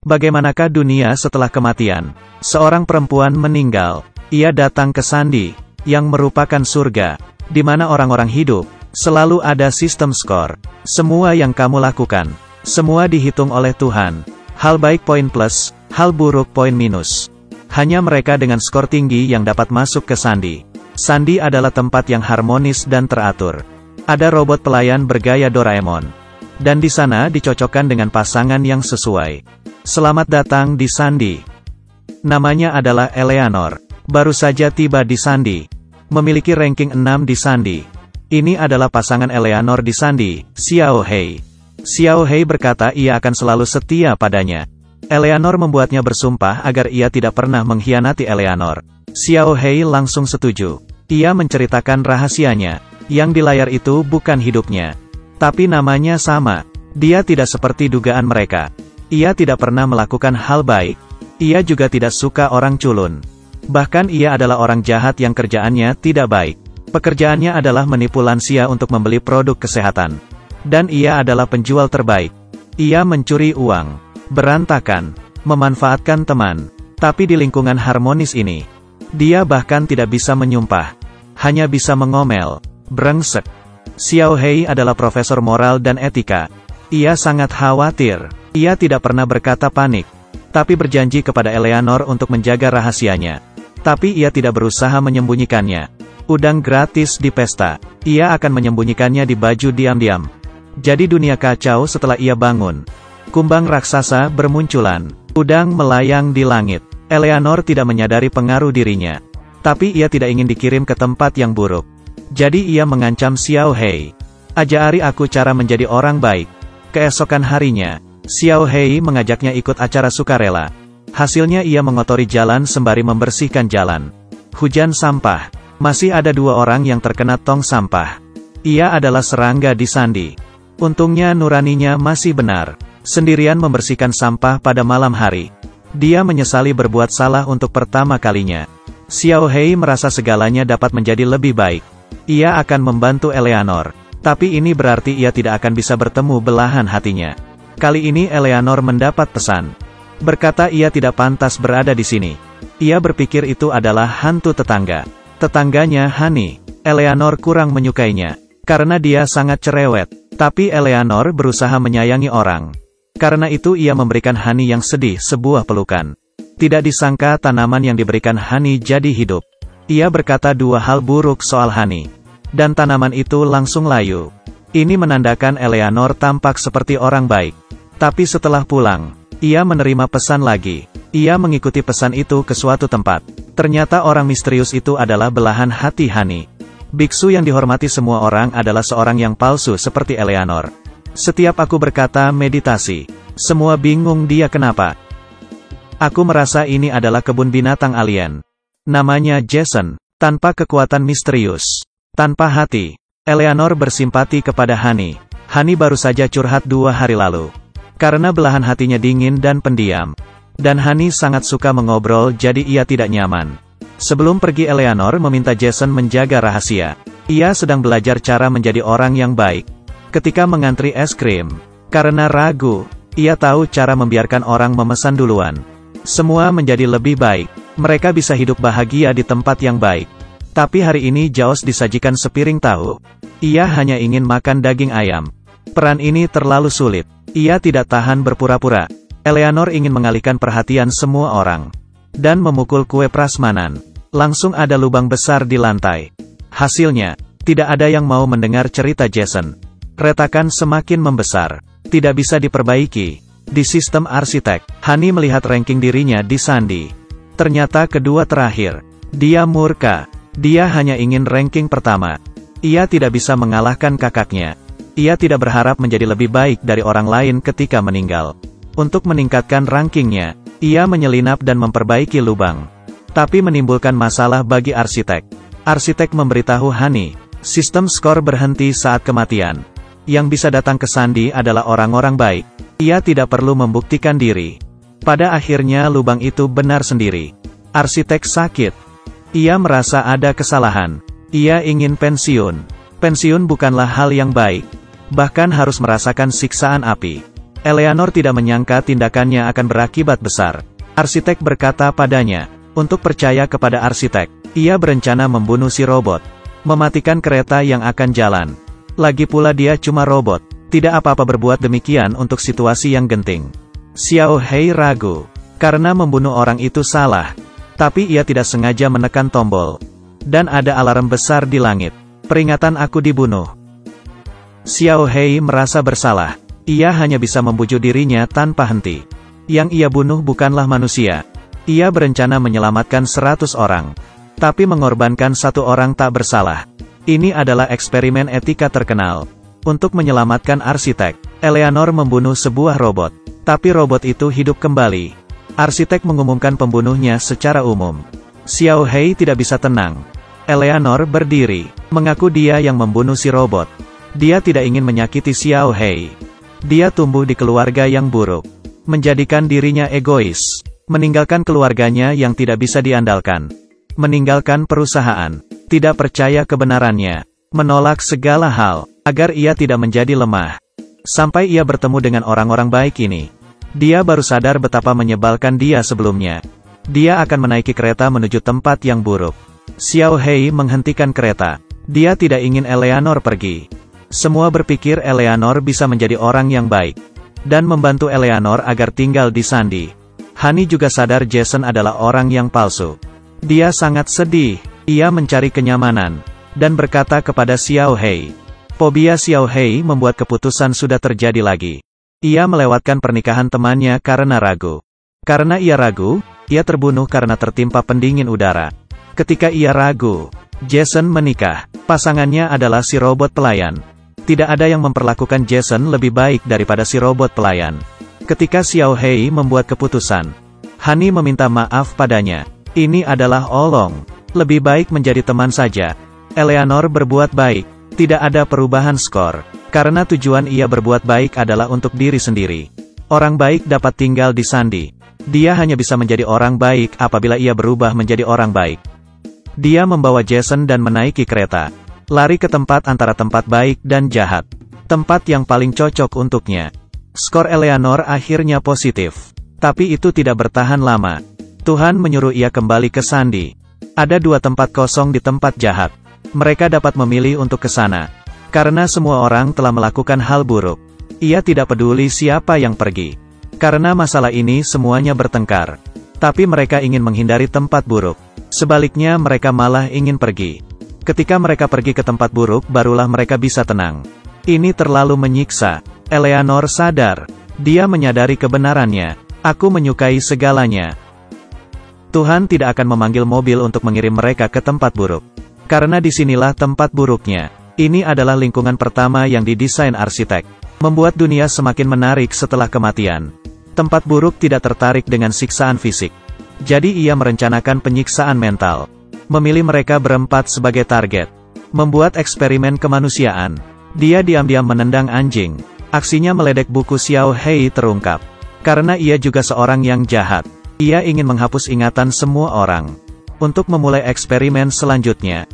Bagaimanakah dunia setelah kematian? Seorang perempuan meninggal. Ia datang ke Sandi, yang merupakan surga, di mana orang-orang hidup. Selalu ada sistem skor. Semua yang kamu lakukan, semua dihitung oleh Tuhan. Hal baik poin plus, hal buruk poin minus. Hanya mereka dengan skor tinggi yang dapat masuk ke Sandi. Sandi adalah tempat yang harmonis dan teratur. Ada robot pelayan bergaya Doraemon. Dan di sana dicocokkan dengan pasangan yang sesuai. Selamat datang di Sandi. Namanya adalah Eleanor. Baru saja tiba di Sandi. Memiliki ranking 6 di Sandi. Ini adalah pasangan Eleanor di Sandi, Xiao Hei. Xiao Hei berkata ia akan selalu setia padanya. Eleanor membuatnya bersumpah agar ia tidak pernah mengkhianati Eleanor. Xiao Hei langsung setuju. Ia menceritakan rahasianya. Yang di layar itu bukan hidupnya. Tapi namanya sama. Dia tidak seperti dugaan mereka. Ia tidak pernah melakukan hal baik. Ia juga tidak suka orang culun. Bahkan ia adalah orang jahat yang kerjaannya tidak baik. Pekerjaannya adalah menipu lansia untuk membeli produk kesehatan. Dan ia adalah penjual terbaik. Ia mencuri uang, berantakan, memanfaatkan teman. Tapi di lingkungan harmonis ini, dia bahkan tidak bisa menyumpah. Hanya bisa mengomel, brengsek. Xiao Hei adalah profesor moral dan etika. Ia sangat khawatir. Ia tidak pernah berkata panik, tapi berjanji kepada Eleanor untuk menjaga rahasianya. Tapi ia tidak berusaha menyembunyikannya. Udang gratis di pesta. Ia akan menyembunyikannya di baju diam-diam. Jadi dunia kacau setelah ia bangun. Kumbang raksasa bermunculan. Udang melayang di langit. Eleanor tidak menyadari pengaruh dirinya. Tapi ia tidak ingin dikirim ke tempat yang buruk. Jadi ia mengancam Xiao Hei. Ajari aku cara menjadi orang baik. Keesokan harinya, Xiao Hei mengajaknya ikut acara sukarela. Hasilnya ia mengotori jalan sembari membersihkan jalan. Hujan sampah. Masih ada 2 orang yang terkena tong sampah. Ia adalah serangga di Sandi. Untungnya nuraninya masih benar. Sendirian membersihkan sampah pada malam hari. Dia menyesali berbuat salah untuk pertama kalinya. Xiao Hei merasa segalanya dapat menjadi lebih baik. Ia akan membantu Eleanor. Tapi ini berarti ia tidak akan bisa bertemu belahan hatinya. Kali ini Eleanor mendapat pesan. Berkata ia tidak pantas berada di sini. Ia berpikir itu adalah hantu tetangga. Tetangganya Hani. Eleanor kurang menyukainya. Karena dia sangat cerewet. Tapi Eleanor berusaha menyayangi orang. Karena itu ia memberikan Hani yang sedih sebuah pelukan. Tidak disangka tanaman yang diberikan Hani jadi hidup. Ia berkata 2 hal buruk soal Hani. Dan tanaman itu langsung layu. Ini menandakan Eleanor tampak seperti orang baik. Tapi setelah pulang, ia menerima pesan lagi. Ia mengikuti pesan itu ke suatu tempat. Ternyata orang misterius itu adalah belahan hati Hani. Biksu yang dihormati semua orang adalah seorang yang palsu seperti Eleanor. Setiap aku berkata meditasi, semua bingung dia kenapa. Aku merasa ini adalah kebun binatang alien. Namanya Jason, tanpa kekuatan misterius. Tanpa hati. Eleanor bersimpati kepada Hani. Hani baru saja curhat 2 hari lalu. Karena belahan hatinya dingin dan pendiam. Dan Hani sangat suka mengobrol jadi ia tidak nyaman. Sebelum pergi Eleanor meminta Jason menjaga rahasia. Ia sedang belajar cara menjadi orang yang baik. Ketika mengantri es krim. Karena ragu, ia tahu cara membiarkan orang memesan duluan. Semua menjadi lebih baik. Mereka bisa hidup bahagia di tempat yang baik. Tapi hari ini Jaos disajikan sepiring tahu. Ia hanya ingin makan daging ayam. Peran ini terlalu sulit. Ia tidak tahan berpura-pura. Eleanor ingin mengalihkan perhatian semua orang. Dan memukul kue prasmanan. Langsung ada lubang besar di lantai. Hasilnya, tidak ada yang mau mendengar cerita Jason. Retakan semakin membesar. Tidak bisa diperbaiki. Di sistem arsitek, Hani melihat ranking dirinya di Sandi. Ternyata kedua terakhir. Dia murka. Dia hanya ingin ranking pertama. Ia tidak bisa mengalahkan kakaknya. Ia tidak berharap menjadi lebih baik dari orang lain ketika meninggal. Untuk meningkatkan rankingnya, ia menyelinap dan memperbaiki lubang. Tapi menimbulkan masalah bagi arsitek. Arsitek memberitahu Hani, sistem skor berhenti saat kematian. Yang bisa datang ke Sandi adalah orang-orang baik. Ia tidak perlu membuktikan diri. Pada akhirnya lubang itu benar sendiri. Arsitek sakit. Ia merasa ada kesalahan. Ia ingin pensiun. Pensiun bukanlah hal yang baik. Bahkan harus merasakan siksaan api. Eleanor tidak menyangka tindakannya akan berakibat besar. Arsitek berkata padanya, untuk percaya kepada arsitek, ia berencana membunuh si robot, mematikan kereta yang akan jalan. Lagi pula dia cuma robot, tidak apa-apa berbuat demikian untuk situasi yang genting. Xiao Hei ragu, karena membunuh orang itu salah. Tapi ia tidak sengaja menekan tombol. Dan ada alarm besar di langit. Peringatan aku dibunuh. Xiao Hei merasa bersalah. Ia hanya bisa membujuk dirinya tanpa henti. Yang ia bunuh bukanlah manusia. Ia berencana menyelamatkan 100 orang. Tapi mengorbankan 1 orang tak bersalah. Ini adalah eksperimen etika terkenal. Untuk menyelamatkan arsitek, Eleanor membunuh sebuah robot. Tapi robot itu hidup kembali. Arsitek mengumumkan pembunuhnya secara umum. Xiao Hei tidak bisa tenang. Eleanor berdiri, mengaku dia yang membunuh si robot. Dia tidak ingin menyakiti Xiao Hei. Dia tumbuh di keluarga yang buruk. Menjadikan dirinya egois. Meninggalkan keluarganya yang tidak bisa diandalkan. Meninggalkan perusahaan. Tidak percaya kebenarannya, menolak segala hal, agar ia tidak menjadi lemah. Sampai ia bertemu dengan orang-orang baik ini. Dia baru sadar betapa menyebalkan dia sebelumnya. Dia akan menaiki kereta menuju tempat yang buruk. Xiao Hei menghentikan kereta. Dia tidak ingin Eleanor pergi. Semua berpikir Eleanor bisa menjadi orang yang baik. Dan membantu Eleanor agar tinggal di Sandi. Hani juga sadar Jason adalah orang yang palsu. Dia sangat sedih. Ia mencari kenyamanan, dan berkata kepada Xiao Hei. Fobia Xiao Hei membuat keputusan sudah terjadi lagi. Ia melewatkan pernikahan temannya karena ragu. Karena ia ragu, ia terbunuh karena tertimpa pendingin udara. Ketika ia ragu, Jason menikah. Pasangannya adalah si robot pelayan. Tidak ada yang memperlakukan Jason lebih baik daripada si robot pelayan. Ketika Xiao Hei membuat keputusan, Hani meminta maaf padanya. Ini adalah olong. Lebih baik menjadi teman saja. Eleanor berbuat baik. Tidak ada perubahan skor. Karena tujuan ia berbuat baik adalah untuk diri sendiri. Orang baik dapat tinggal di Sandi. Dia hanya bisa menjadi orang baik apabila ia berubah menjadi orang baik. Dia membawa Jason dan menaiki kereta. Lari ke tempat antara tempat baik dan jahat. Tempat yang paling cocok untuknya. Skor Eleanor akhirnya positif. Tapi itu tidak bertahan lama. Tuhan menyuruh ia kembali ke Sandi. Ada 2 tempat kosong di tempat jahat. Mereka dapat memilih untuk ke sana. Karena semua orang telah melakukan hal buruk. Ia tidak peduli siapa yang pergi. Karena masalah ini semuanya bertengkar. Tapi mereka ingin menghindari tempat buruk. Sebaliknya mereka malah ingin pergi. Ketika mereka pergi ke tempat buruk barulah mereka bisa tenang. Ini terlalu menyiksa. Eleanor sadar. Dia menyadari kebenarannya. Aku menyukai segalanya. Tuhan tidak akan memanggil mobil untuk mengirim mereka ke tempat buruk. Karena disinilah tempat buruknya. Ini adalah lingkungan pertama yang didesain arsitek. Membuat dunia semakin menarik setelah kematian. Tempat buruk tidak tertarik dengan siksaan fisik. Jadi ia merencanakan penyiksaan mental. Memilih mereka berempat sebagai target. Membuat eksperimen kemanusiaan. Dia diam-diam menendang anjing. Aksinya meledek buku Xiao Hei terungkap. Karena ia juga seorang yang jahat. Ia ingin menghapus ingatan semua orang. Untuk memulai eksperimen selanjutnya,